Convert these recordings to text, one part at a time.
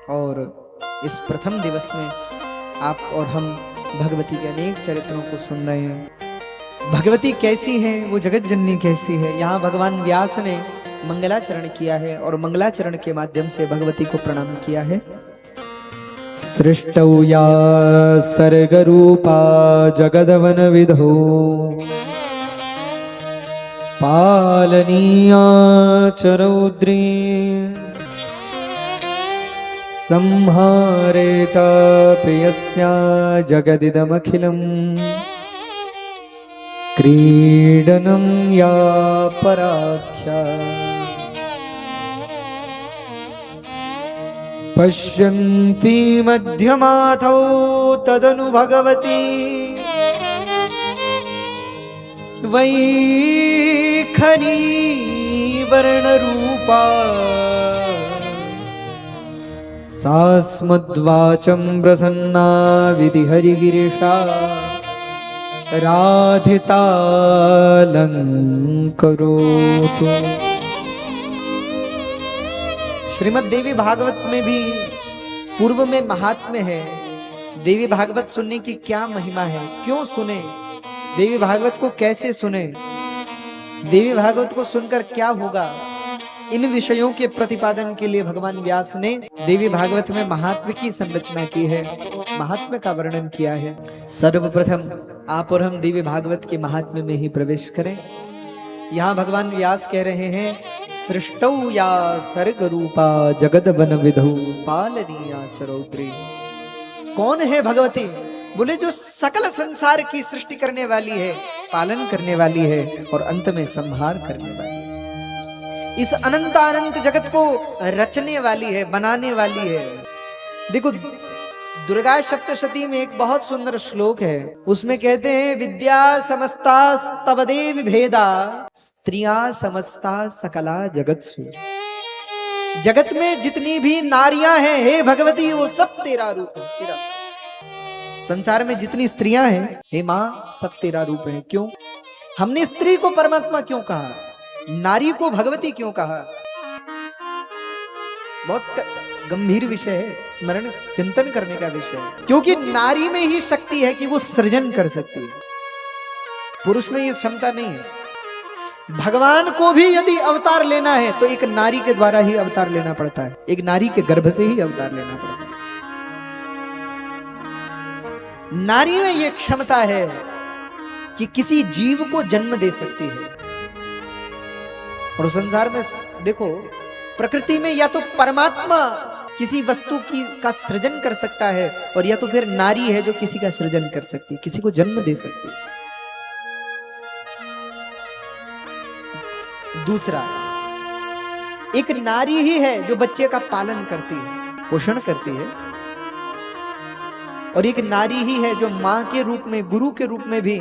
और इस प्रथम दिवस में आप और हम भगवती के अनेक चरित्रों को सुन रहे हैं। भगवती कैसी है, वो जगत जननी कैसी है, यहाँ भगवान व्यास ने मंगलाचरण किया है और मंगलाचरण के माध्यम से भगवती को प्रणाम किया है। सृष्टौ या सर्गरूपा जगदवन विधो पालनीया च रौद्री संहारे चापि यस्या जगदिदमखिलम् क्रीडनं या पराख्या पश्यन्ति मध्यमाथौ तदनु भगवती वैखरी वर्णरूपा सास्मद्वाचं प्रसन्ना विधिहरिगिरिशा राधितालंकरोतु। श्रीमद् देवी भागवत में भी पूर्व में महात्म्य है। देवी भागवत सुनने की क्या महिमा है, क्यों सुने, देवी भागवत को कैसे सुने, देवी भागवत को सुनकर क्या होगा, इन विषयों के प्रतिपादन के लिए भगवान व्यास ने देवी भागवत में महात्म्य की संरचना की है, महात्म्य का वर्णन किया है। सर्वप्रथम आप और हम देवी भागवत के महात्म्य में ही प्रवेश करें। यहाँ भगवान व्यास कह रहे हैं, सृष्टौ या सर्ग रूपा जगदवन विधौ पालनीया च रौद्री। कौन है भगवती? बोले जो सकल संसार की सृष्टि करने वाली है, पालन करने वाली है और अंत में संहार करने वाली है। इस अनंत अनंत जगत को रचने वाली है, बनाने वाली है। देखो दुर्गा सप्तशती में एक बहुत सुंदर श्लोक है, उसमें कहते हैं विद्या समस्ता स्तवदेव भेदा स्त्रियां समस्ता सकला जगत्सु। जगत में जितनी भी नारियां हैं हे भगवती, वो सब तेरा रूप है, तेरा संसार में जितनी स्त्रियां हैं हे माँ, सब तेरा रूप है। क्यों? हमने स्त्री को परमात्मा क्यों कहा, नारी को भगवती क्यों कहा? बहुत गंभीर विषय है, स्मरण चिंतन करने का विषय है। क्योंकि नारी में ही शक्ति है कि वो सृजन कर सकती है, पुरुष में ये क्षमता नहीं है। भगवान को भी यदि अवतार लेना है तो एक नारी के द्वारा ही अवतार लेना पड़ता है, एक नारी के गर्भ से ही अवतार लेना पड़ता है। नारी में ये क्षमता है कि किसी जीव को जन्म दे सकती है। और संसार में देखो, प्रकृति में या तो परमात्मा किसी वस्तु का सृजन कर सकता है और या तो फिर नारी है जो किसी का सृजन कर सकती है, किसी को जन्म दे सकती है। दूसरा, एक नारी ही है जो बच्चे का पालन करती है, पोषण करती है। और एक नारी ही है जो मां के रूप में, गुरु के रूप में भी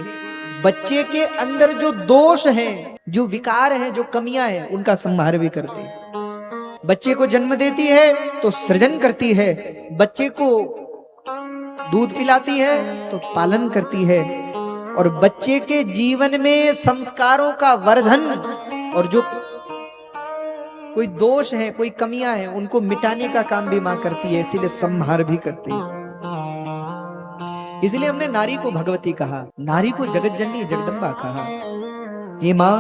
बच्चे के अंदर जो दोष हैं, जो विकार हैं, जो कमियां हैं, उनका संहार भी करती है। बच्चे को जन्म देती है तो सृजन करती है, बच्चे को दूध पिलाती है तो पालन करती है, और बच्चे के जीवन में संस्कारों का वर्धन और जो कोई दोष है, कोई कमियां हैं, उनको मिटाने का काम भी मां करती है, इसीलिए संहार भी करती है। इसलिए हमने नारी को भगवती कहा, नारी को जगत जननी जगदम्बा कहा। हे मां,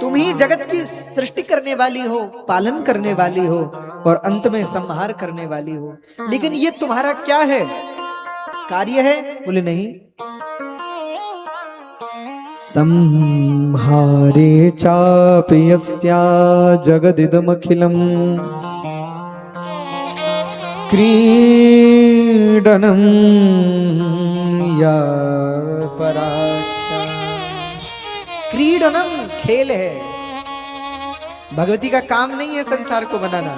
तुम ही जगत की सृष्टि करने वाली हो, पालन करने वाली हो और अंत में संहार करने वाली हो। लेकिन ये तुम्हारा क्या है, कार्य है? बोले नहीं। संहारे चापि यस्या जगदिदमखिलम् क्रीडनं या पराख्या। क्रीडनम खेल है, भगवती का काम नहीं है संसार को बनाना,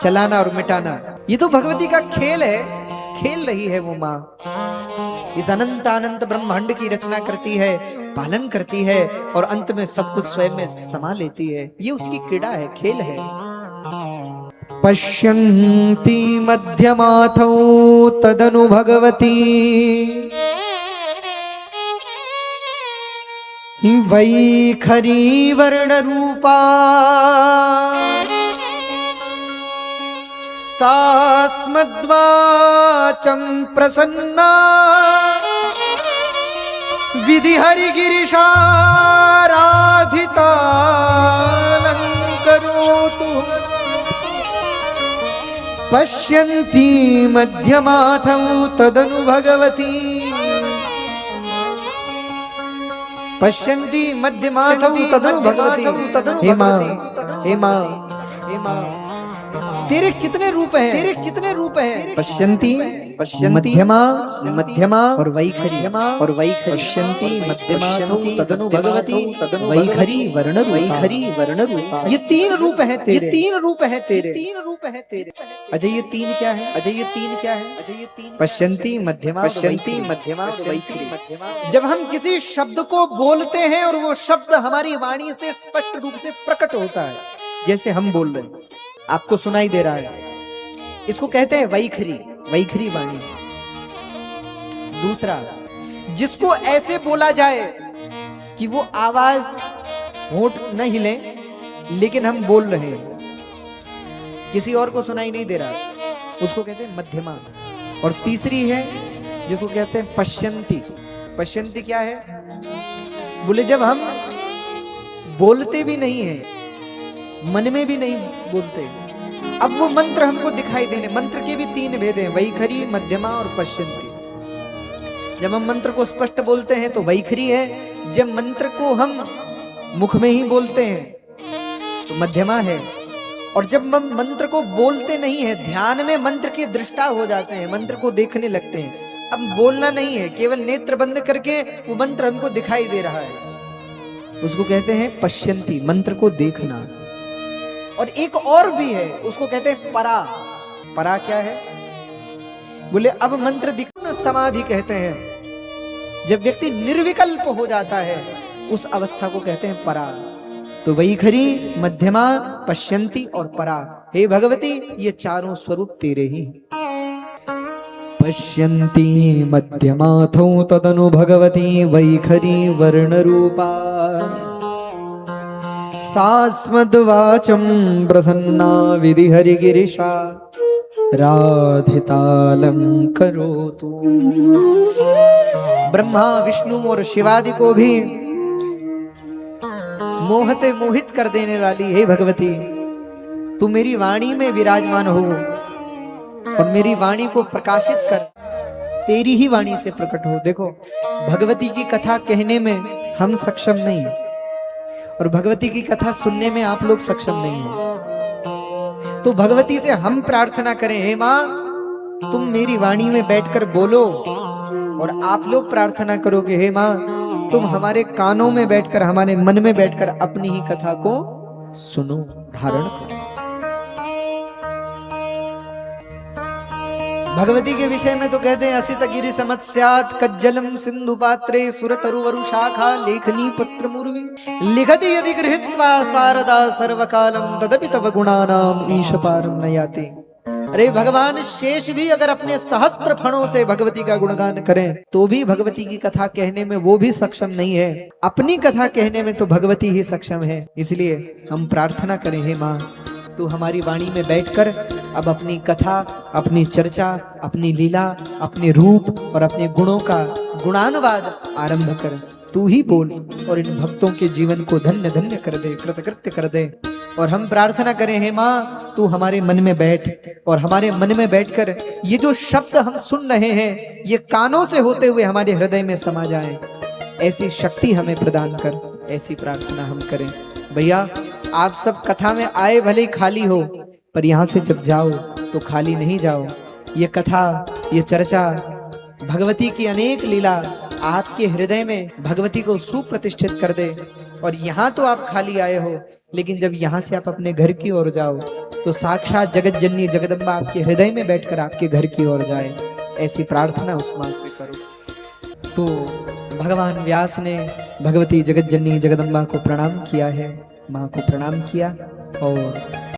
चलाना और मिटाना। ये तो भगवती का खेल है, खेल रही है वो माँ। इस अनंत अनंत ब्रह्मांड की रचना करती है, पालन करती है और अंत में सब कुछ स्वयं में समा लेती है। ये उसकी क्रीड़ा है, खेल है। पश्यन्ति मध्यमाथौ तदनु भगवती वैखरी वर्ण रूपा सास्मद्वाचं प्रसन्ना विधि हरिगिरिशाराधितालङ्करोतु पश्यन्ती मध्यमाथौ तदनु भगवती पश्यन्ती मध्यमाथौ तदनु भगवती। हे मां, हे मां, हे मां, तेरे कितने रूप हैं, तेरे कितने रूप हैं। पश्यन्ती, पश्यन्ती, मध्यमा, मध्यमा और वैखरी, और वैखरी। पश्यन्ती मध्यमाथौ तदनु भगवती वैखरी वर्ण, वैखरी वर्ण रूप। ये तीन रूप हैं तेरे, ये तीन रूप हैं तेरे, तीन रूप हैं तेरे। अजय ये तीन क्या है, अजय ये तीन क्या है, अजय ये तीन। पश्यन्ती मध्यमा, पश्यन्ती मध्यमा, वैखरी मध्यमा। जब हम किसी शब्द को बोलते हैं और वो शब्द हमारी वाणी से स्पष्ट रूप से प्रकट होता है, जैसे हम बोल रहे हैं, आपको सुनाई दे रहा है, इसको कहते हैं वैखरी, वैखरी वाणी। दूसरा, जिसको ऐसे बोला जाए कि वो आवाज होंठ न हिले लेकिन हम बोल रहे हैं, किसी और को सुनाई नहीं दे रहा, उसको कहते हैं मध्यमा। और तीसरी है जिसको कहते हैं पश्यन्ती। पश्यन्ती क्या है, बोले जब हम बोलते भी नहीं है, मन में भी नहीं बोलते, अब वो मंत्र हमको दिखाई देने। मंत्र के भी तीन भेद हैं, वैखरी, मध्यमा और पश्यन्ती। जब हम मंत्र को स्पष्ट बोलते हैं तो वैखरी है, जब मंत्र को हम मुख में ही बोलते हैं तो मध्यमा है, और जब हम मंत्र को बोलते नहीं है, ध्यान में मंत्र के दृष्टा हो जाते हैं, मंत्र को देखने लगते हैं, अब बोलना नहीं है, केवल नेत्र बंद करके वो मंत्र हमको दिखाई दे रहा है, उसको कहते हैं पश्यन्ती, मंत्र को देखना। और एक और भी है, उसको कहते हैं परा। परा क्या है, बोले अब मंत्र दिखना समाधि कहते हैं, जब व्यक्ति निर्विकल्प हो जाता है उस अवस्था को कहते हैं परा। तो वैखरी, मध्यमा, पश्यन्ती और परा। हे भगवती, ये चारों स्वरूप तेरे ही। पश्यन्ती मध्यमाथौ तदनु भगवती वैखरी वर्ण रूपा सास्मद्वाचं प्रसन्ना विधि हरिगिरिशा राधितालंकरोतु। ब्रह्मा, विष्णु और शिवादि को भी मोह से मोहित कर देने वाली हे भगवती, तू मेरी वाणी में विराजमान हो और मेरी वाणी को प्रकाशित कर, तेरी ही वाणी से प्रकट हो। देखो, भगवती की कथा कहने में हम सक्षम नहीं हैं और भगवती की कथा सुनने में आप लोग सक्षम नहीं हो, तो भगवती से हम प्रार्थना करें, हे मां तुम मेरी वाणी में बैठकर बोलो, और आप लोग प्रार्थना करोगे, हे मां तुम हमारे कानों में बैठकर, हमारे मन में बैठकर अपनी ही कथा को सुनो, धारण करो। भगवती के विषय में तो कहते हैं असित गिरि समत स्यात् कज्जलम सिंधु पात्रे सुरतरुवरु शाखा लेखनी पत्र मुर्वी लिखति यदि गृहीत्वा शारदा सर्वकालम तदपि तव गुणानाम ईश पारम न याति। अरे भगवान शेष भी अगर अपने सहस्त्र फणों से भगवती का गुणगान करें तो भी भगवती की कथा कहने में वो भी सक्षम नहीं है, अपनी कथा कहने में तो भगवती ही सक्षम है। इसलिए हम प्रार्थना करें, हे मां तू हमारी वाणी में बैठकर अब अपनी कथा, अपनी चर्चा, अपनी लीला, अपने रूप और अपने गुणों का गुणानुवाद आरंभ कर। तू ही बोल और इन भक्तों के जीवन को धन्य धन्य कर दे, कृतकृत्य कर दे। और हम प्रार्थना करें, हे मां तू हमारे मन में बैठ और हमारे मन में बैठकर ये जो शब्द हम सुन रहे हैं ये कानों से होते हुए हमारे हृदय में समा जाए, ऐसी शक्ति हमें प्रदान कर। ऐसी प्रार्थना हम करें। भैया आप सब कथा में आए भले खाली हो, पर यहाँ से जब जाओ तो खाली नहीं जाओ। ये कथा, ये चर्चा, भगवती की अनेक लीला आपके हृदय में भगवती को सुप्रतिष्ठित कर दे। और यहाँ तो आप खाली आए हो, लेकिन जब यहाँ से आप अपने घर की ओर जाओ तो साक्षात जगत जननी जगदम्बा आपके हृदय में बैठकर आपके घर की ओर जाए। ऐसी प्रार्थना उस मां से करो। तो भगवान व्यास ने भगवती जगत जननी जगदम्बा को प्रणाम किया है, माँ को प्रणाम किया और